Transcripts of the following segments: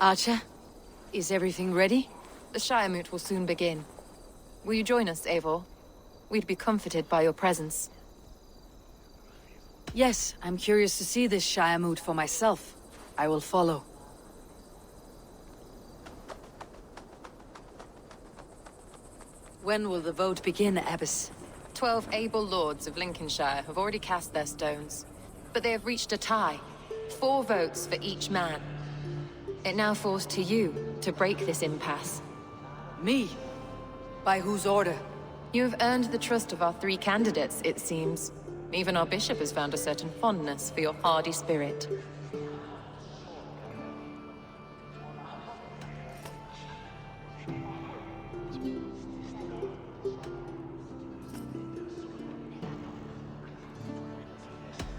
Archer, is everything ready? The Shiremoot will soon begin. Will you join us, Eivor? We'd be comforted by your presence. Yes, I'm curious to see this Shiremoot for myself. I will follow. When will the vote begin, Abbess? 12 able lords of Lincolnshire have already cast their stones, but they have reached a tie. 4 votes for each man. It now falls to you to break this impasse. Me? By whose order? You have earned the trust of our 3 candidates, it seems. Even our bishop has found a certain fondness for your hardy spirit.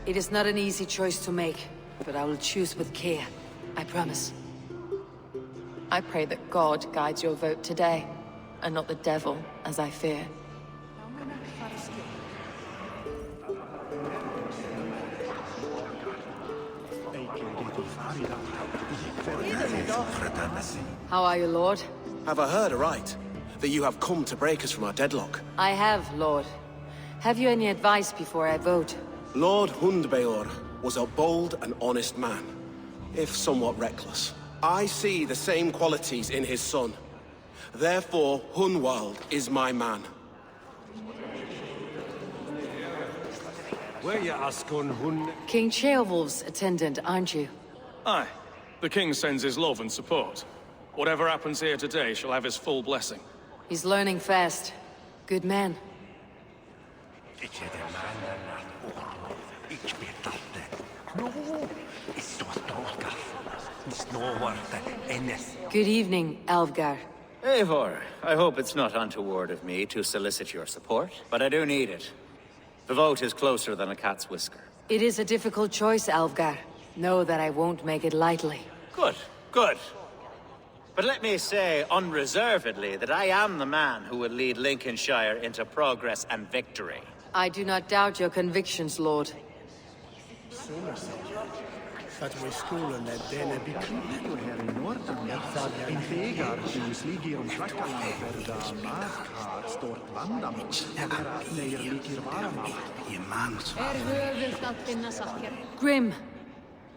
It is not an easy choice to make, but I will choose with care. I promise. I pray that God guides your vote today, and not the devil, as I fear. How are you, Lord? Have I heard aright? That you have come to break us from our deadlock? I have, Lord. Have you any advice before I vote? Lord Hundbeor was a bold and honest man, if somewhat reckless. I see the same qualities in his son. Therefore, Hunwald is my man. King Ceolwulf's attendant, aren't you? Aye. The king sends his love and support. Whatever happens here today shall have his full blessing. He's learning fast. Good man. Good evening, Alvgar. Eivor, I hope it's not untoward of me to solicit your support, but I do need it. The vote is closer than a cat's whisker. It is a difficult choice, Alvgar. Know that I won't make it lightly. Good, good. But let me say unreservedly that I am the man who will lead Lincolnshire into progress and victory. I do not doubt your convictions, Lord. Grim,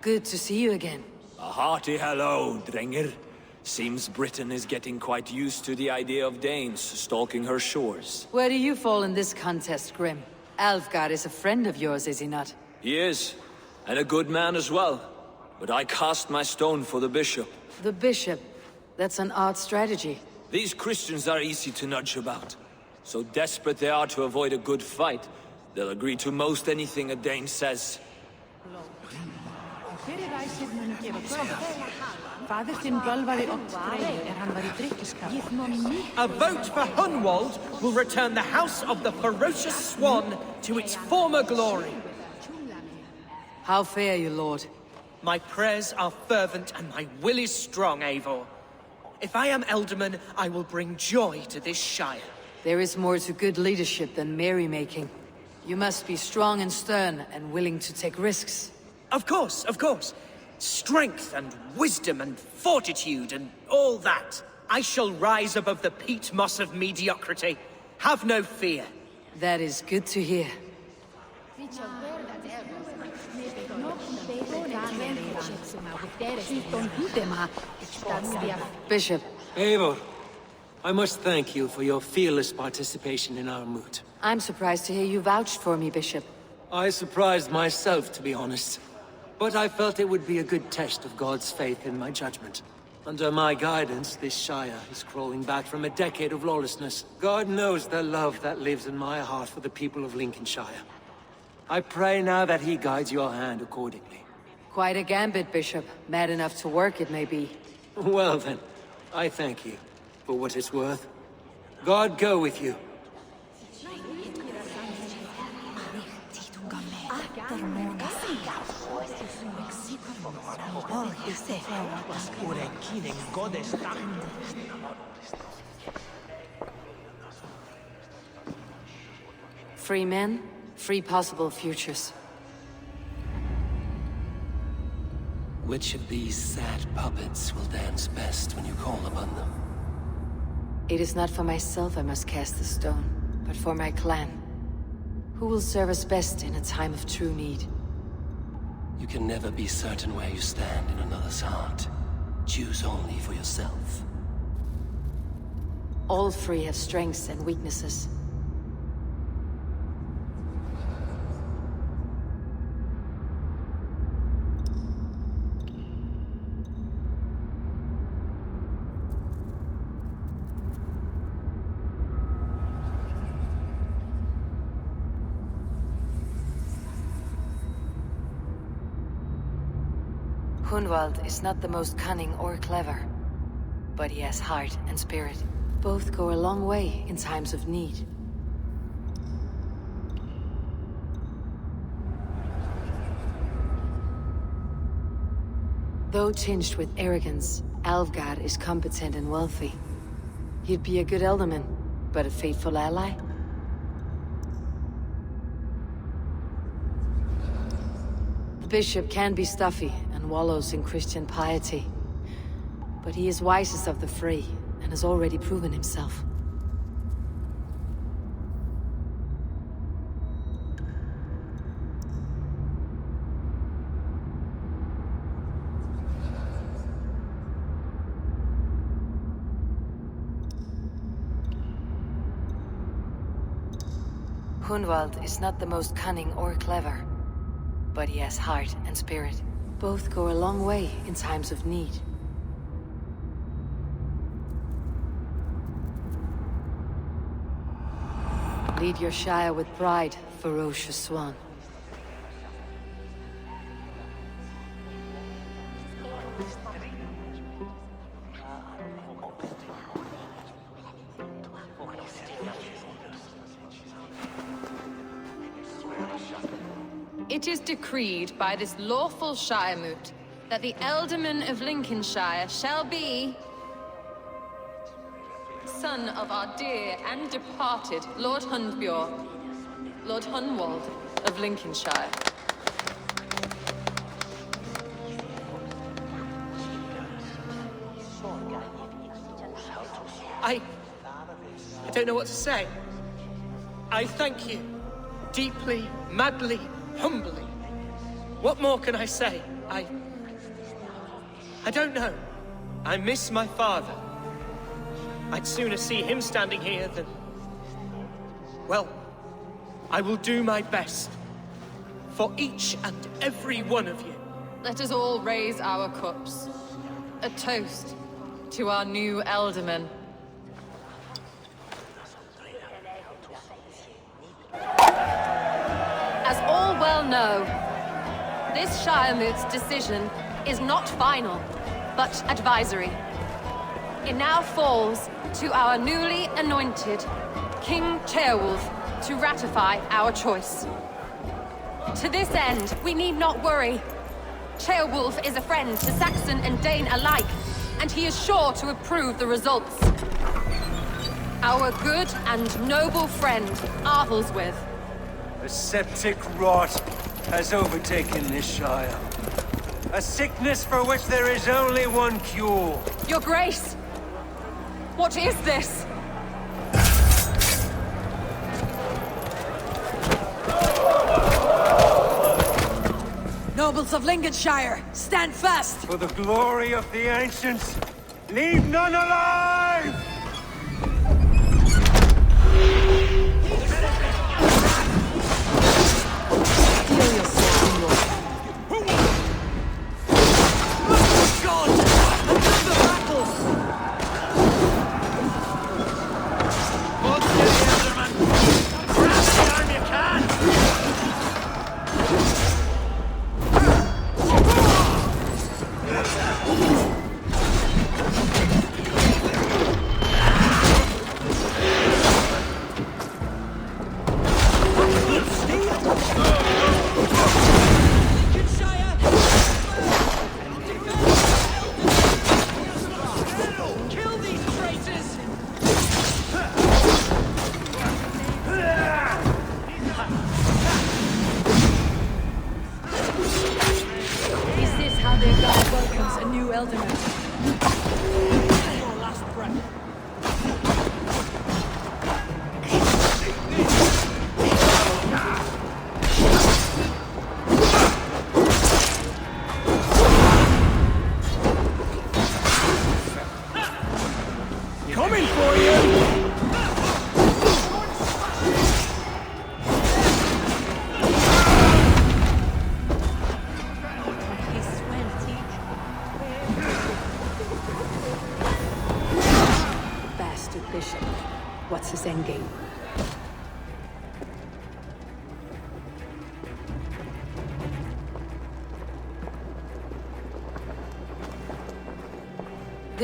good to see you again. A hearty hello, Drenger. Seems Britain is getting quite used to the idea of Danes stalking her shores. Where do you fall in this contest, Grim? Alvgar is a friend of yours, is he not? He is, and a good man as well. But I cast my stone for the bishop. The bishop? That's an odd strategy. These Christians are easy to nudge about. So desperate they are to avoid a good fight, they'll agree to most anything a Dane says. A vote for Hunwald will return the House of the Ferocious Swan to its former glory. How fare you, Lord? My prayers are fervent and my will is strong, Eivor. If I am Ealdorman, I will bring joy to this Shire. There is more to good leadership than merrymaking. You must be strong and stern and willing to take risks. Of course, of course. Strength and wisdom and fortitude and all that. I shall rise above the peat moss of mediocrity. Have no fear. That is good to hear. Bishop. Eivor, I must thank you for your fearless participation in our moot. I'm surprised to hear you vouched for me, Bishop. I surprised myself, to be honest. But I felt it would be a good test of God's faith in my judgment. Under my guidance, this Shire is crawling back from a decade of lawlessness. God knows the love that lives in my heart for the people of Lincolnshire. I pray now that he guides your hand accordingly. Quite a gambit, Bishop. Mad enough to work, it may be. Well then, I thank you for what it's worth. God go with you. Free men, free possible futures. Which of these sad puppets will dance best when you call upon them? It is not for myself I must cast the stone, but for my clan. Who will serve us best in a time of true need? You can never be certain where you stand in another's heart. Choose only for yourself. All three have strengths and weaknesses. Hunwald is not the most cunning or clever, but he has heart and spirit. Both go a long way in times of need. Though tinged with arrogance, Alvgard is competent and wealthy. He'd be a good Ealdorman, but a faithful ally? The bishop can be stuffy and wallows in Christian piety, but he is wisest of the three, and has already proven himself. Hunwald is not the most cunning or clever, but he has heart and spirit. Both go a long way in times of need. Lead your Shire with pride, ferocious swan. It is decreed by this lawful Shiremoot that the Ealdorman of Lincolnshire shall be son of our dear and departed Lord Hundbjorn, Lord Hunwald of Lincolnshire. I don't know what to say. I thank you. Deeply, madly, humbly. What more can I say? I don't know. I miss my father. I'd sooner see him standing here than... Well, I will do my best. For each and every one of you. Let us all raise our cups. A toast to our new Ealdorman. As all well know, this Shiremoot's decision is not final, but advisory. It now falls to our newly anointed King Ceolwulf to ratify our choice. To this end, we need not worry. Ceolwulf is a friend to Saxon and Dane alike, and he is sure to approve the results. Our good and noble friend, Arthelswith. A septic rot has overtaken this Shire. A sickness for which there is only one cure. Your Grace! What is this? Nobles of Lincolnshire, stand fast! For the glory of the ancients, leave none alive! Heal yourself, Lord. God! Another battle! Hold steady, Ealdorman! Grab the arm you can!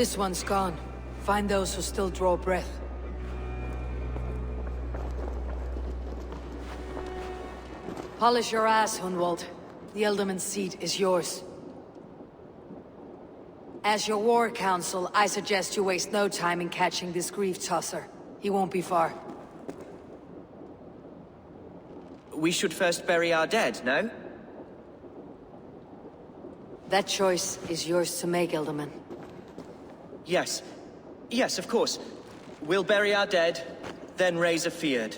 This one's gone. Find those who still draw breath. Polish your ass, Hunwald. The Ealdorman's seat is yours. As your war council, I suggest you waste no time in catching this grief tosser. He won't be far. We should first bury our dead, no? That choice is yours to make, Ealdorman. Yes. Yes, of course. We'll bury our dead, then raise a feared.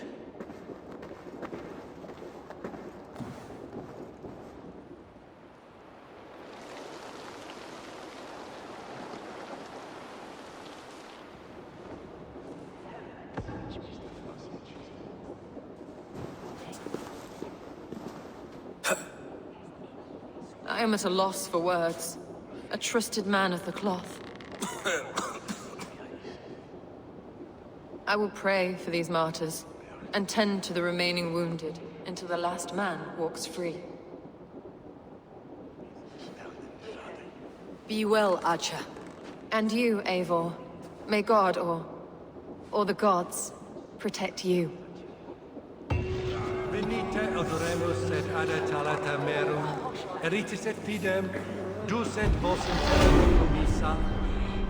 I am at a loss for words. A trusted man of the cloth. I will pray for these martyrs, and tend to the remaining wounded, until the last man walks free. Be well, Archer. And you, Eivor. May God, or the gods, protect you. Venite adoremus et adetalata merum, eritis et fidem, dus et vos in commissa,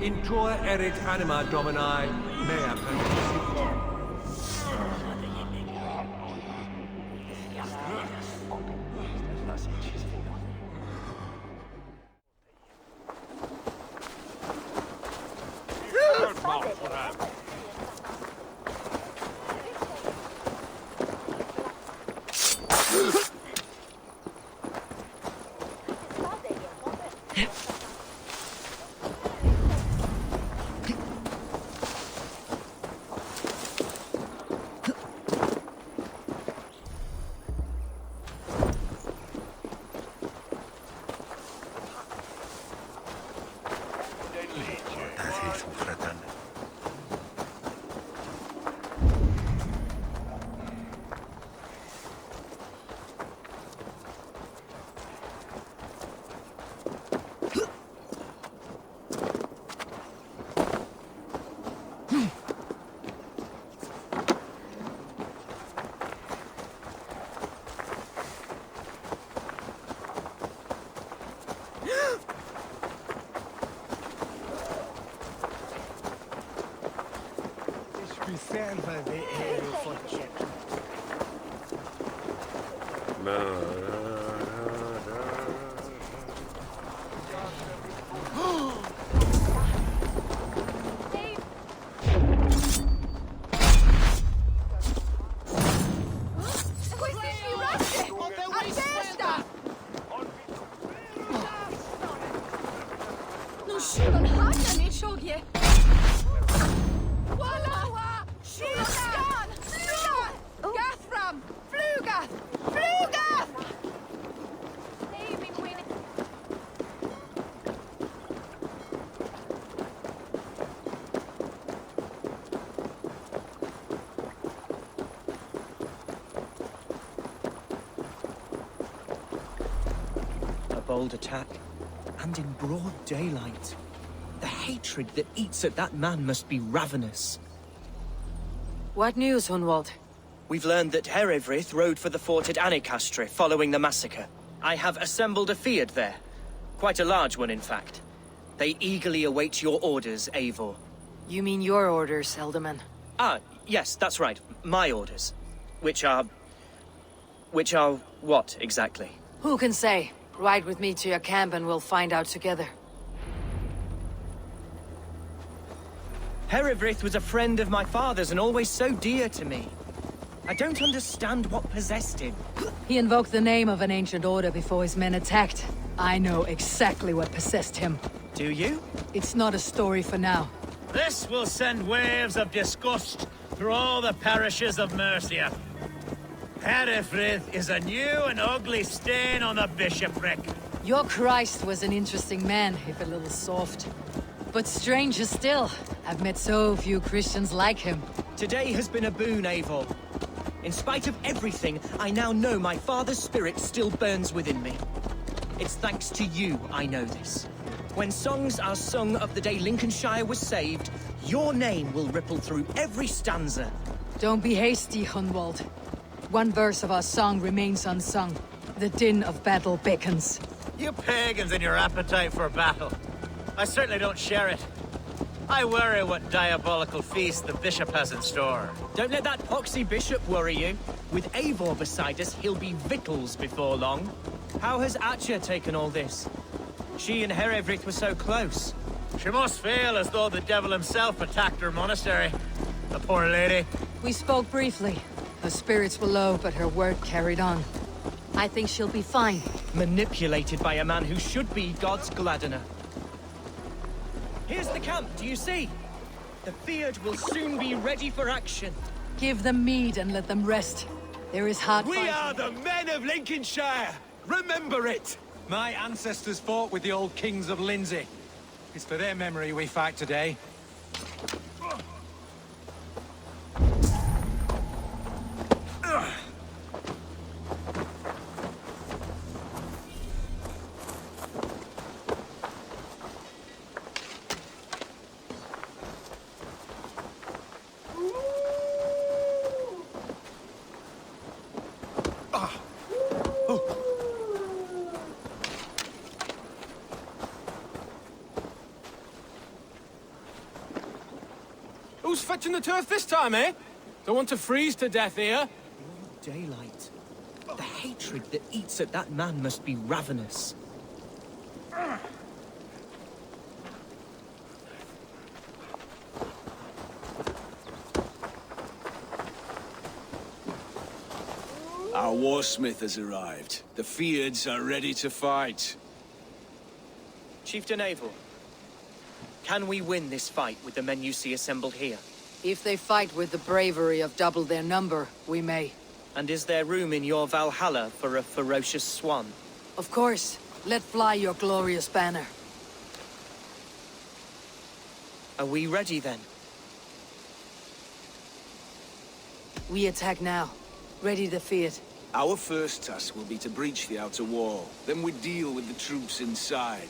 in tua erit anima Domini, mea perdisit. Bold attack, and in broad daylight. The hatred that eats at that man must be ravenous. What news, Hunwald? We've learned that Eivor rode for the fort at Anecastre following the massacre. I have assembled a feared there. Quite a large one, in fact. They eagerly await your orders, Eivor. You mean your orders, Ealdorman? Ah, yes, that's right. My orders. Which are what, exactly? Who can say? Ride with me to your camp and we'll find out together. Eivor was a friend of my father's and always so dear to me. I don't understand what possessed him. He invoked the name of an ancient order before his men attacked. I know exactly what possessed him. Do you? It's not a story for now. This will send waves of disgust through all the parishes of Mercia. Eivor is a new and ugly stain on the bishopric. Your Christ was an interesting man, if a little soft. But stranger still, I've met so few Christians like him. Today has been a boon, Eivor. In spite of everything, I now know my father's spirit still burns within me. It's thanks to you I know this. When songs are sung of the day Lincolnshire was saved, your name will ripple through every stanza. Don't be hasty, Hunwald. One verse of our song remains unsung. The din of battle beckons. You pagans and your appetite for battle. I certainly don't share it. I worry what diabolical feast the bishop has in store. Don't let that poxy bishop worry you. With Eivor beside us, he'll be victuals before long. How has Atcha taken all this? She and Herevryth were so close. She must feel as though the devil himself attacked her monastery. The poor lady. We spoke briefly. Her spirits were low, but her word carried on. I think she'll be fine. Manipulated by a man who should be God's gladdener. Here's the camp, do you see? The Fyrd will soon be ready for action. Give them mead and let them rest. There is hard We fighting. are the men of Lincolnshire! Remember it! My ancestors fought with the old kings of Lindsey. It's for their memory we fight today. Who's fetching the turf this time, eh? Don't want to freeze to death here. Daylight. The hatred that eats at that man must be ravenous. Our warsmith has arrived. The Fyrds are ready to fight. Chieftain Eivor, can we win this fight with the men you see assembled here? If they fight with the bravery of double their number, we may. And is there room in your Valhalla for a ferocious swan? Of course. Let fly your glorious banner. Are we ready then? We attack now. Ready the Fyrd. Our first task will be to breach the outer wall. Then we deal with the troops inside.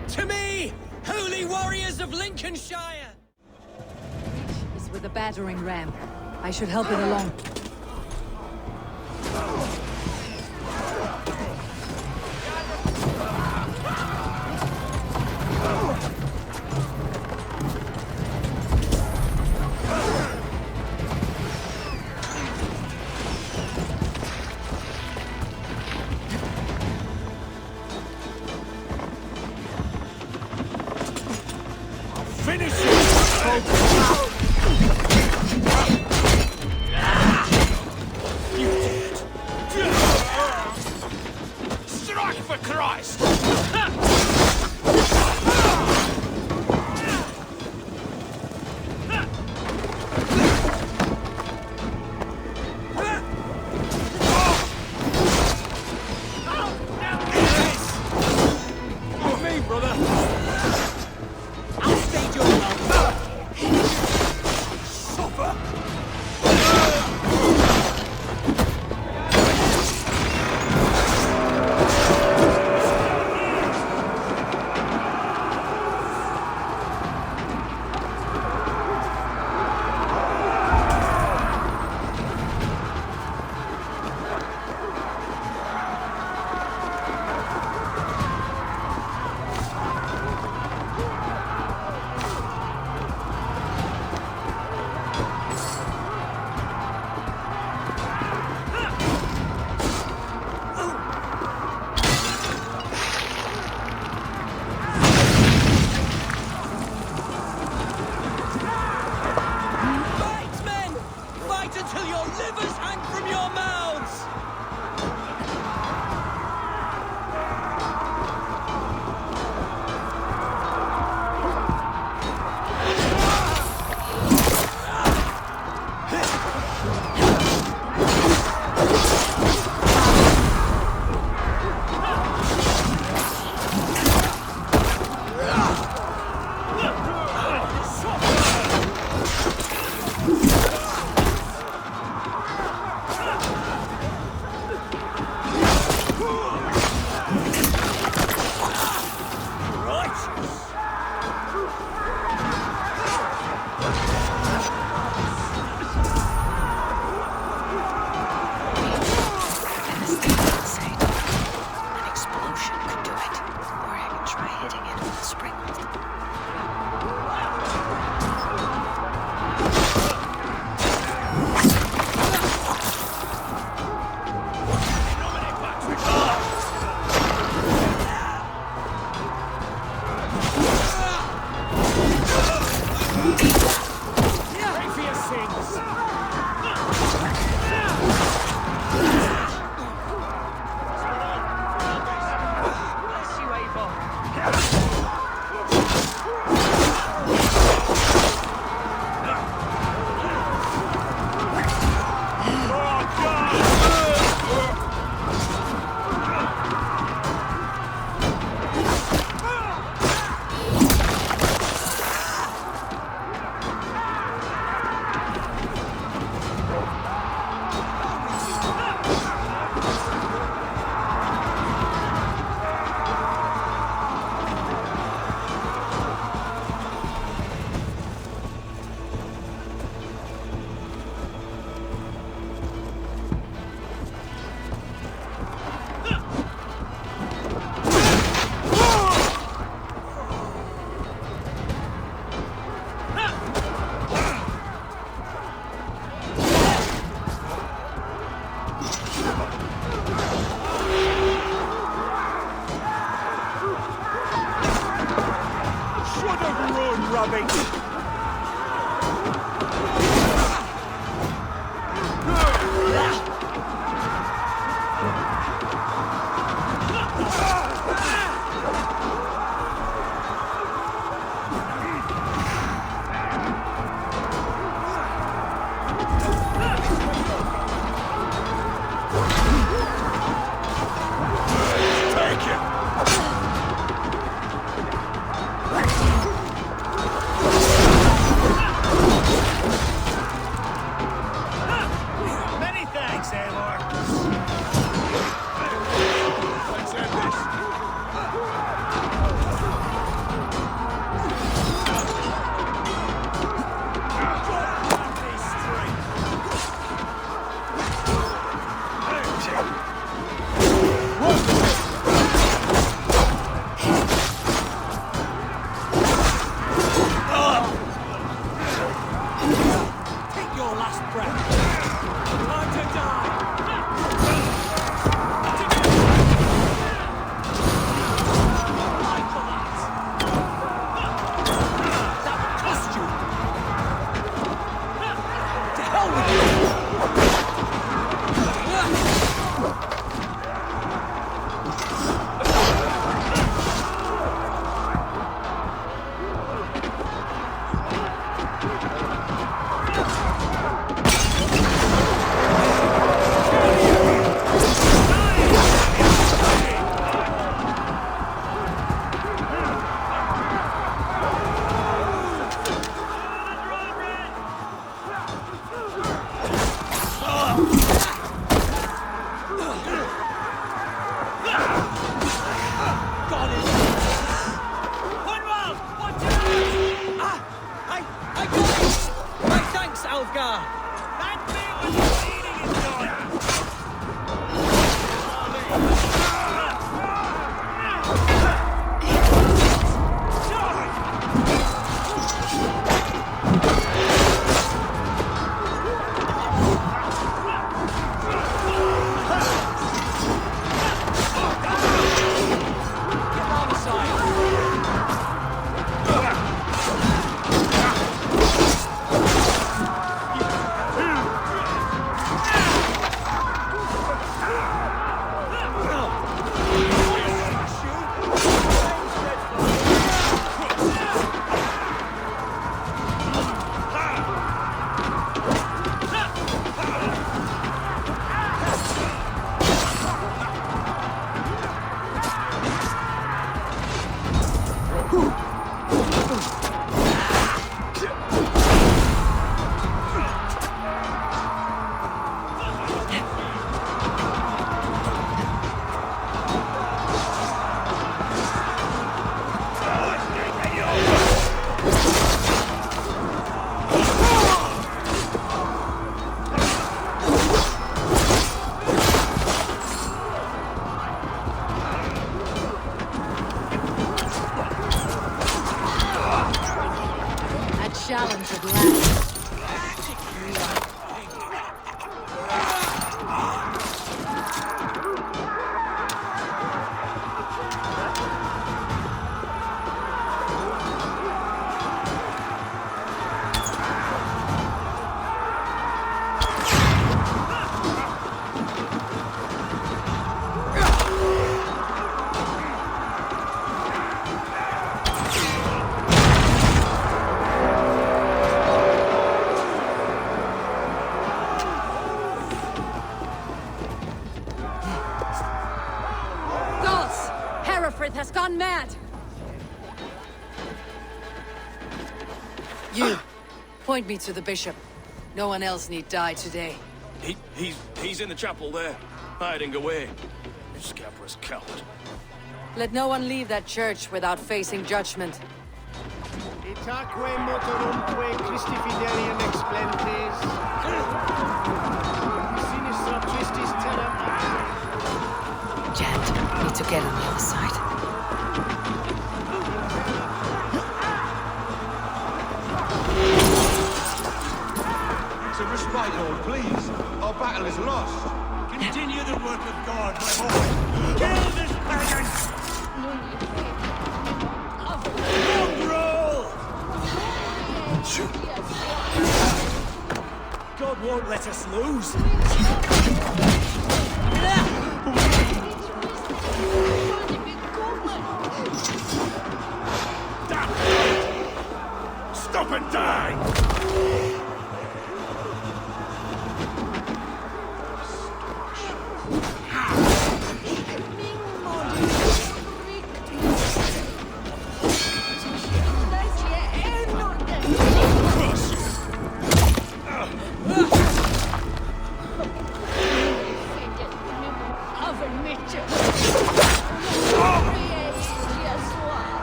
To me, holy warriors of Lincolnshire! Is with a battering ram. I should help it along. Finish it! Strike for Christ! With me, brother! I'll stage your love. Suffer! rubbish! Many thanks, Eivor. Let's end this. Take your last breath. Time to die. That cost you. To hell with you. Challenge at last. Has gone mad! You, point me to the bishop. No one else need die today. He's in the chapel there, hiding away. Scabrous coward. Let no one leave that church without facing judgment. Itaque motorumque Christi fidelium explentes. Sinistra tristis terra. Jet, need to get on the other side. To respite all, please. Our battle is lost. Continue the work of God, my boy. Kill this pagan! Roll! God won't let us lose. Stop and die!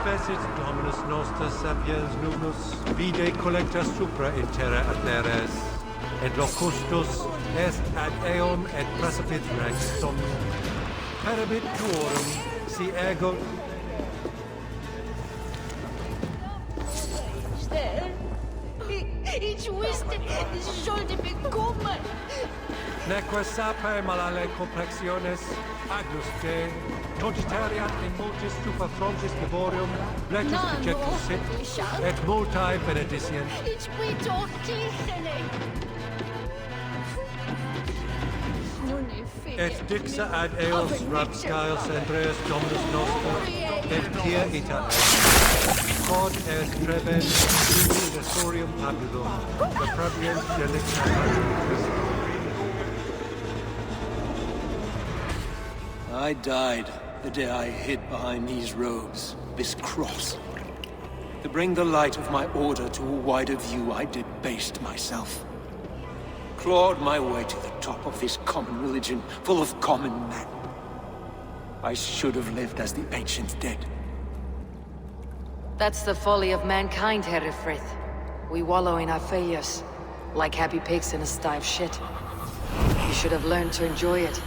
Fecit Dominus Nostra Sapiens Nugnus, vide collecta supra in terra atheres, et locustus est ad eum et precipit rex somnum. Perabit tuorum, si ego... Neque saper malale complexiones, agnus de, totitariat in multis super frontis laborium, letus dejectus sit, et multae benedicient. Et dixa ad eos rapscaios Andreas Dominus Nostra, et pia ita est. Quod est trebens, in nestorium pabulum, the previens delicta ad. I died the day I hid behind these robes, this cross. To bring the light of my order to a wider view, I debased myself. Clawed my way to the top of this common religion, full of common men. I should have lived as the ancients did. That's the folly of mankind, Herefrith. We wallow in our failures, like happy pigs in a sty of shit. You should have learned to enjoy it.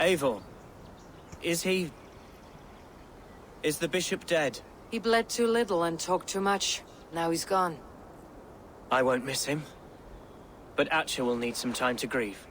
Eivor, is he... is the bishop dead? He bled too little and talked too much. Now he's gone. I won't miss him. But Atcha will need some time to grieve.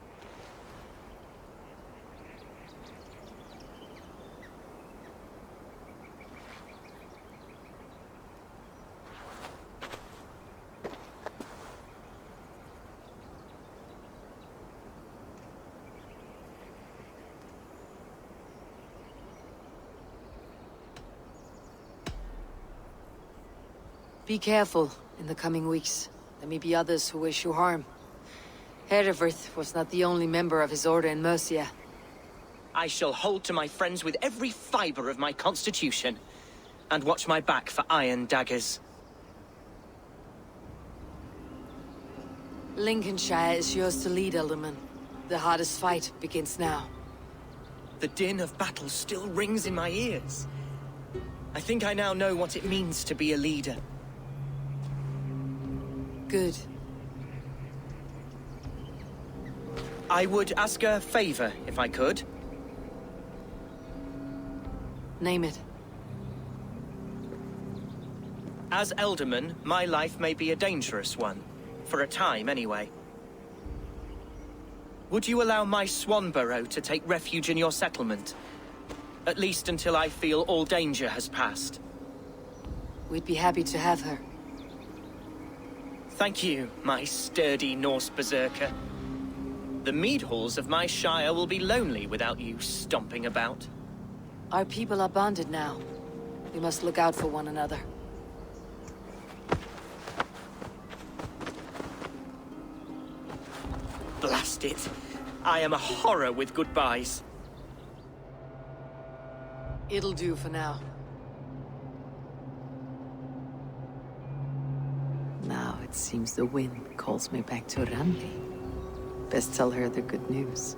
Be careful in the coming weeks. There may be others who wish you harm. Herefrith was not the only member of his order in I shall hold to my friends with every fiber of my constitution. And watch my back for iron daggers. Lincolnshire is yours to lead, Ealdorman. The hardest fight begins now. The din of battle still rings in my ears. I think I now know what it means to be a leader. Good. I would ask a favor, if I could. Name it. As Ealdorman, my life may be a dangerous one. For a time, anyway. Would you allow my Swanborough to take refuge in your settlement? At least until I feel all danger has passed. We'd be happy to have her. Thank you, my sturdy Norse berserker. The mead halls of my shire will be lonely without you stomping about. Our people are bonded now. We must look out for one another. Blast it. I am a horror with goodbyes. It'll do for now. Now it seems the wind calls me back to Randi. Best tell her the good news.